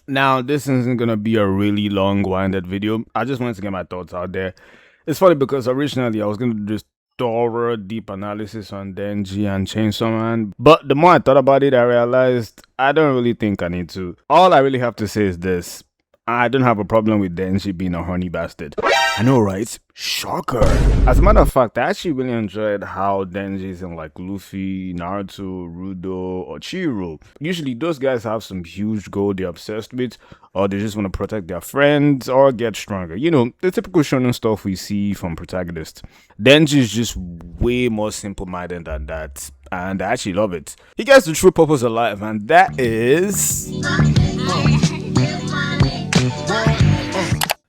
Now, this isn't gonna be a really long-winded video. I just wanted to get my thoughts out there. It's funny because originally I was gonna do this thorough, deep analysis on Denji and Chainsaw Man, but the more I thought about it, I realized I don't really think I need to. All I really have to say is this: I don't have a problem with Denji being a horny bastard. I know, right? Shocker. As a matter of fact, I actually really enjoyed how Denji's in like Luffy, Naruto, Rudo, or Chihiro. Usually those guys have some huge goal they're obsessed with, or they just want to protect their friends or get stronger. You know, the typical shonen stuff we see from protagonists. Denji's just way more simple-minded than that, and I actually love it. He gets the true purpose of life, and that is...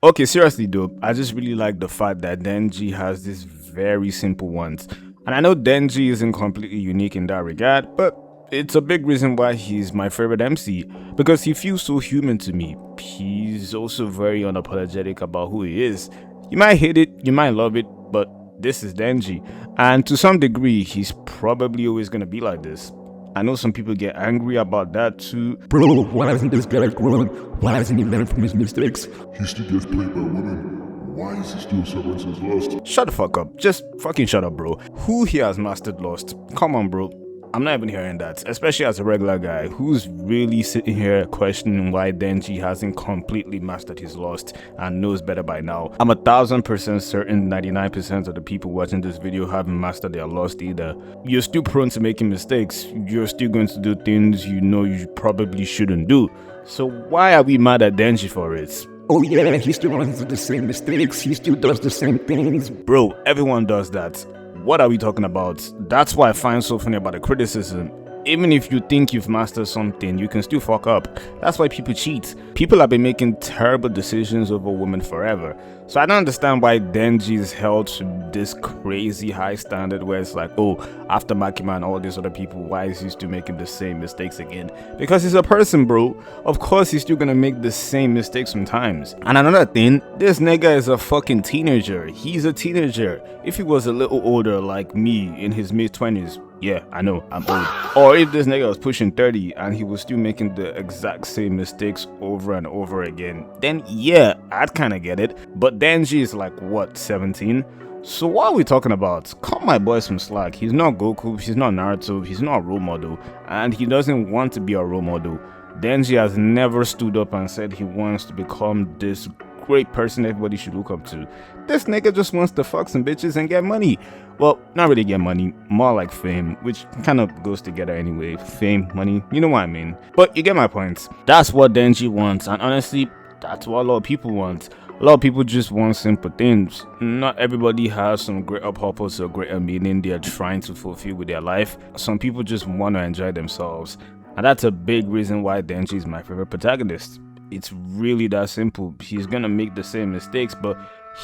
Okay, seriously though, I just really like the fact that Denji has these very simple ones. And I know Denji isn't completely unique in that regard, but it's a big reason why he's my favorite MC, because he feels so human to me. He's also very unapologetic about who he is. You might hate it, you might love it, but this is Denji. And to some degree, he's probably always gonna be like this. I know some people get angry about that too. Bro, why isn't this guy grown? Why hasn't he learned from his mistakes? He still gets played by women. Why is he still suffering his lust? Shut the fuck up. Just fucking shut up, bro. Who here has mastered Lost? Come on, bro. I'm not even hearing that, especially as a regular guy who's really sitting here questioning why Denji hasn't completely mastered his Lost and knows better by now. I'm 1000% certain 99% of the people watching this video haven't mastered their Lost either. You're still prone to making mistakes. You're still going to do things you know you probably shouldn't do. So why are we mad at Denji for it? Oh yeah, he still runs the same mistakes, he still does the same things. Bro, everyone does that. What are we talking about? That's why I find so funny about the criticism. Even if you think you've mastered something, you can still fuck up. That's why people cheat. People have been making terrible decisions over women forever. So I don't understand why Denji is held to this crazy high standard where it's like, oh, after Makima and all these other people, why is he still making the same mistakes again? Because he's a person, bro. Of course he's still gonna make the same mistakes sometimes. And another thing, this nigga is a fucking teenager. He's a teenager. If he was a little older like me in his mid-20s, yeah, I know, I'm old. Or if this nigga was pushing 30 and he was still making the exact same mistakes over and over again, then yeah, I'd kinda get it. But Denji is like, what, 17? So what are we talking about? Cut my boy some slack. He's not Goku, he's not Naruto, he's not a role model, and he doesn't want to be a role model. Denji has never stood up and said he wants to become this great person everybody should look up to. This nigga just wants to fuck some bitches and get money. Well, not really get money, more like fame, which kind of goes together anyway. Fame, money, you know what I mean. But you get my point. That's what Denji wants, and honestly, that's what a lot of people want. A lot of people just want simple things. Not everybody has some greater purpose or greater meaning they're trying to fulfill with their life. Some people just want to enjoy themselves. And that's a big reason why Denji is my favorite protagonist. It's really that simple. He's gonna make the same mistakes, but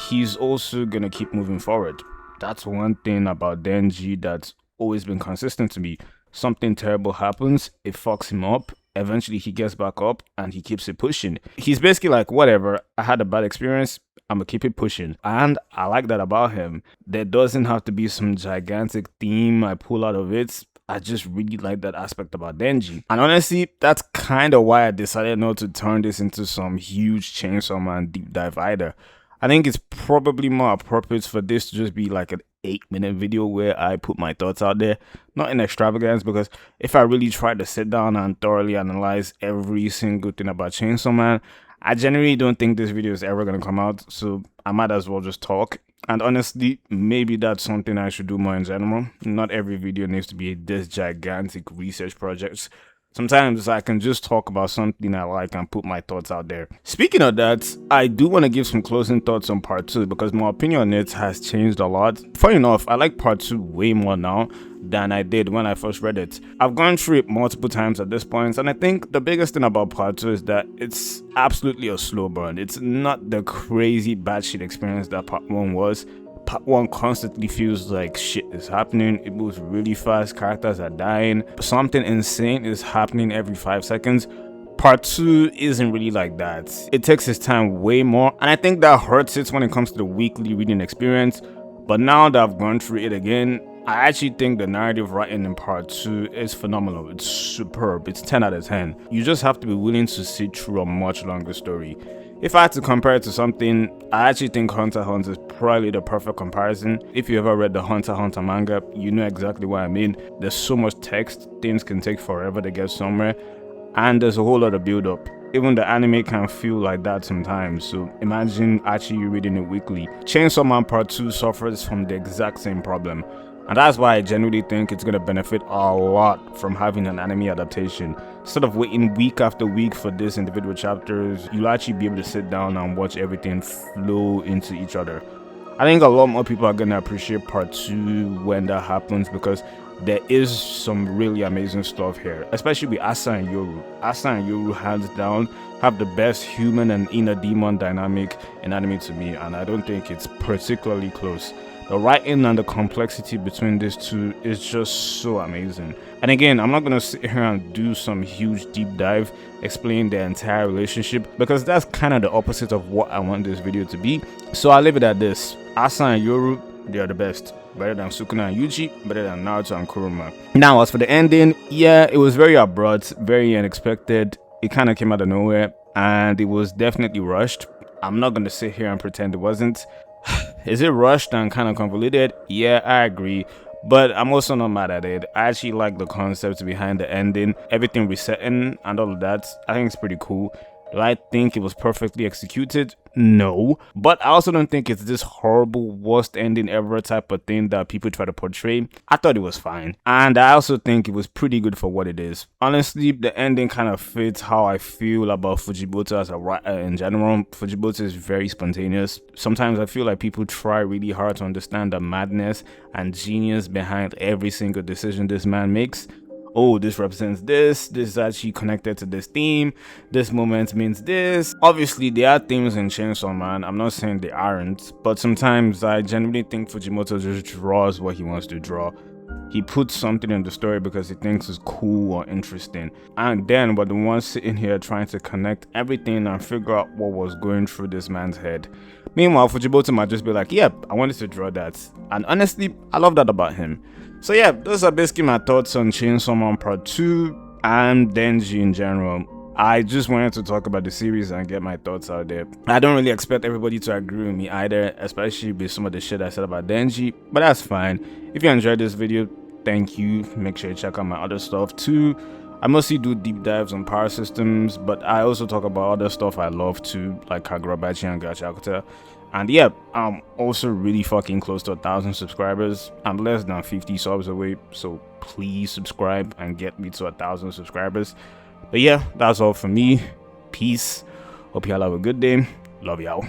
he's also gonna keep moving forward. That's one thing about Denji that's always been consistent to me. Something terrible happens, it fucks him up, eventually he gets back up and he keeps it pushing. He's basically like, whatever, I had a bad experience, I'm gonna keep it pushing. And I like that about him. There doesn't have to be some gigantic theme I pull out of it. I just really like that aspect about Denji. And honestly, that's kind of why I decided not to turn this into some huge Chainsaw Man deep dive either. I think it's probably more appropriate for this to just be like an 8-minute video where I put my thoughts out there, not in extravagance, because if I really try to sit down and thoroughly analyze every single thing about Chainsaw Man, I genuinely don't think this video is ever going to come out, so I might as well just talk. And honestly, maybe that's something I should do more in general. Not every video needs to be this gigantic research project. Sometimes I can just talk about something I like and put my thoughts out there. Speaking of that, I do want to give some closing thoughts on part 2 because my opinion on it has changed a lot. Funny enough, I like part 2 way more now than I did when I first read it. I've gone through it multiple times at this point, and I think the biggest thing about part 2 is that it's absolutely a slow burn. It's not the crazy batshit experience that part 1 was. Part 1 constantly feels like shit is happening. It moves really fast, characters are dying, something insane is happening every 5 seconds. Part 2 isn't really like that. It takes its time way more, and I think that hurts it when it comes to the weekly reading experience. But now that I've gone through it again, I actually think the narrative writing in part 2 is phenomenal. It's superb. It's 10 out of 10. You just have to be willing to sit through a much longer story. If I had to compare it to something, I actually think Hunter x Hunter is probably the perfect comparison. If you ever read the Hunter x Hunter manga, you know exactly what I mean. There's so much text, things can take forever to get somewhere, and there's a whole lot of build up. Even the anime can feel like that sometimes, so imagine actually reading it weekly. Chainsaw Man Part 2 suffers from the exact same problem. And that's why I genuinely think it's going to benefit a lot from having an anime adaptation. Instead of waiting week after week for these individual chapters, you'll actually be able to sit down and watch everything flow into each other. I think a lot more people are going to appreciate part 2 when that happens, because there is some really amazing stuff here, especially with Asa and Yoru. Asa and Yoru, hands down, have the best human and inner demon dynamic in anime to me, and I don't think it's particularly close. The writing and the complexity between these two is just so amazing. And again, I'm not going to sit here and do some huge deep dive explaining the entire relationship, because that's kind of the opposite of what I want this video to be. So I'll leave it at this. Asa and Yoru, they are the best. Better than Sukuna and Yuji, better than Naruto and Kuruma. Now, as for the ending, yeah, it was very abrupt, very unexpected. It kind of came out of nowhere, and it was definitely rushed. I'm not going to sit here and pretend it wasn't. Is it rushed and kind of convoluted? Yeah, I agree. But I'm also not mad at it. I actually like the concepts behind the ending, everything resetting and all of that. I think it's pretty cool. Do I think it was perfectly executed? No. But I also don't think it's this horrible, worst ending ever type of thing that people try to portray. I thought it was fine. And I also think it was pretty good for what it is. Honestly, the ending kind of fits how I feel about Fujiboto as a writer in general. Fujiboto is very spontaneous. Sometimes I feel like people try really hard to understand the madness and genius behind every single decision this man makes. Oh, this represents this is actually connected to this theme, this moment means this. Obviously, there are themes in Chainsaw Man, I'm not saying they aren't, but sometimes I genuinely think Fujimoto just draws what he wants to draw. He puts something in the story because he thinks it's cool or interesting, and then we're the ones sitting here trying to connect everything and figure out what was going through this man's head. Meanwhile, Fujimoto might just be like, yep, I wanted to draw that, and honestly, I love that about him. So yeah, those are basically my thoughts on Chainsaw Man Part 2 and Denji in general. I just wanted to talk about the series and get my thoughts out there. I don't really expect everybody to agree with me either, especially with some of the shit I said about Denji, but that's fine. If you enjoyed this video, thank you. Make sure you check out my other stuff too. I mostly do deep dives on power systems, but I also talk about other stuff I love too, like Kagurabachi and Gachakuta. And yeah, I'm also really fucking close to 1,000 subscribers. I'm less than 50 subs away, so please subscribe and get me to 1,000 subscribers. But yeah, that's all for me. Peace. Hope y'all have a good day. Love y'all.